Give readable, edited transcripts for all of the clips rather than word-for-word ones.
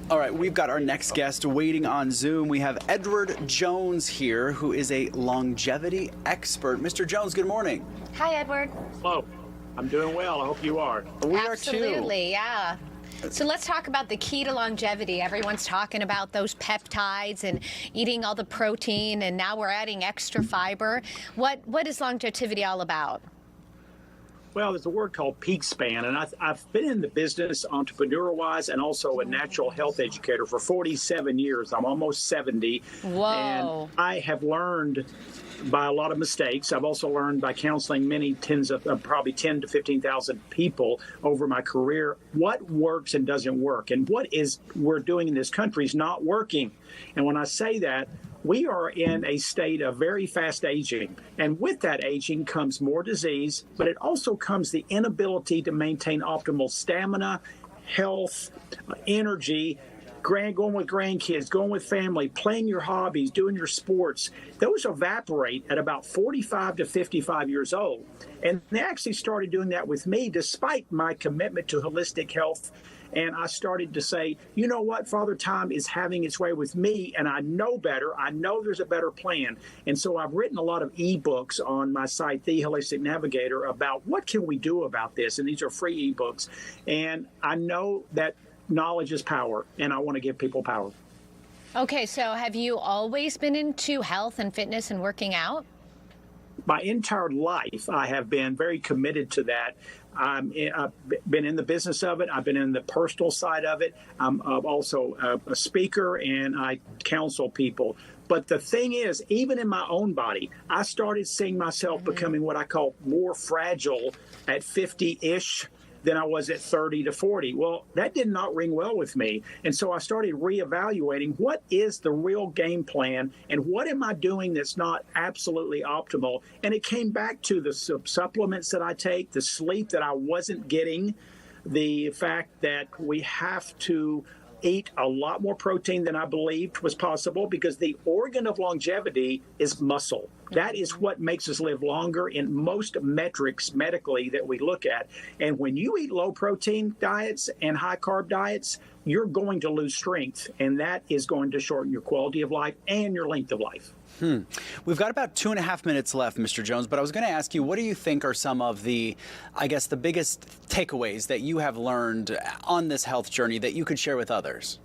All right, we've got our next guest waiting on Zoom. We have Edward Jones here, who is a longevity expert. Mr. Jones, good morning. Hi, Edward. Hello. I'm doing well. I hope you are. We are Absolutely, yeah. So let's talk about the key to longevity. Everyone's talking about those peptides and eating all the protein, and now we're adding extra fiber. What is longevity all about? Well, there's a word called peak span, and I've been in the business entrepreneur-wise and also a natural health educator for 47 years. I'm almost 70. Whoa. And I have learned by a lot of mistakes. I've also learned by counseling many tens of probably 10 to 15,000 people over my career what works and doesn't work, and what is we're doing in this country is not working. And when I say that, we are in a state of very fast aging, and with that aging comes more disease, but it also comes the inability to maintain optimal stamina, health, energy, going with grandkids, going with family, playing your hobbies, doing your sports. Those evaporate at about 45 to 55 years old. And they actually started doing that with me despite my commitment to holistic health. And I started to say, you know what, Father Time is having its way with me, and I know better. I know there's a better plan. And so I've written a lot of ebooks on my site, The Holistic Navigator, about what can we do about this. And these are free ebooks. And I know that knowledge is power, and I want to give people power. Okay, so have you always been into health and fitness and working out? My entire life, I have been very committed to that. I've been in the business of it. I've been in the personal side of it. I'm also a speaker, and I counsel people. But the thing is, even in my own body, I started seeing myself becoming what I call more fragile at 50-ish than I was at 30 to 40. Well, that did not ring well with me. And so I started reevaluating what is the real game plan and what am I doing that's not absolutely optimal. And it came back to the supplements that I take, the sleep that I wasn't getting, the fact that we have to eat a lot more protein than I believed was possible, because the organ of longevity is muscle. That is what makes us live longer in most metrics medically that we look at. And when you eat low protein diets and high carb diets, you're going to lose strength, and that is going to shorten your quality of life and your length of life. We've got about 2.5 minutes left, Mr. Jones, but I was going to ask you, what do you think are some of the, I guess, the biggest takeaways that you have learned on this health journey that you could share with others?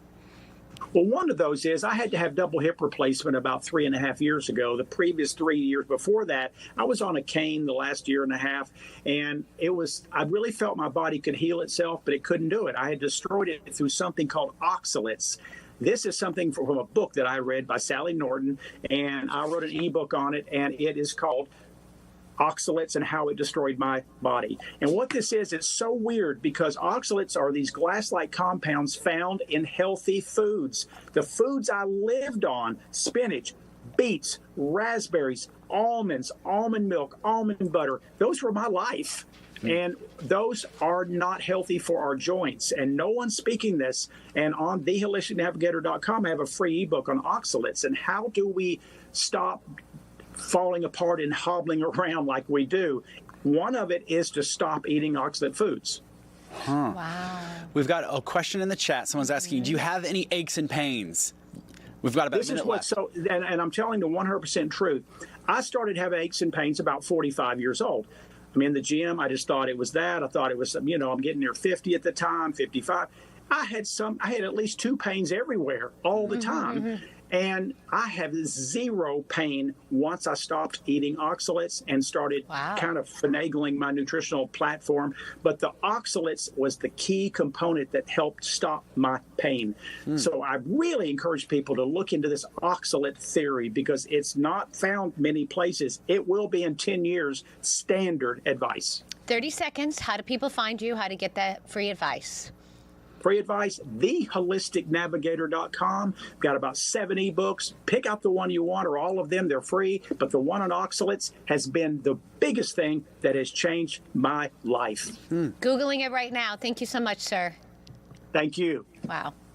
Well, one of those is I had to have double hip replacement about 3.5 years ago. The previous 3 years before that, I was on a cane the last year and a half, and I really felt my body could heal itself, but it couldn't do it. I had destroyed it through something called oxalates. This is something from a book that I read by Sally Norton, and I wrote an ebook on it, and it is called Oxalates and How It Destroyed My Body. And what this is, it's so weird because oxalates are these glass-like compounds found in healthy foods. The foods I lived on, spinach, beets, raspberries, almonds, almond milk, almond butter, those were my life. And those are not healthy for our joints. And no one's speaking this. And on theholisticnavigator.com, I have a free ebook on oxalates and how do we stop falling apart and hobbling around like we do. One of it is to stop eating oxalate foods. Wow. We've got a question in the chat. Someone's asking, do you have any aches and pains? We've got about a minute left. And I'm telling the 100% truth. I started having aches and pains about 45 years old. I'm in the gym. I just thought it was that. I thought it was, I'm getting near 50 at the time, 55. I had at least 2 pains everywhere all the time. And I have zero pain once I stopped eating oxalates and started kind of finagling my nutritional platform. But the oxalates was the key component that helped stop my pain. So I really encourage people to look into this oxalate theory because it's not found many places. It will be in 10 years standard advice. 30 seconds. How do people find you? How to get that free advice? Free advice, theholisticnavigator.com. Got about 7 ebooks. Pick out the one you want or all of them. They're free. But the one on oxalates has been the biggest thing that has changed my life. Googling it right now. Thank you so much, sir. Thank you. Wow.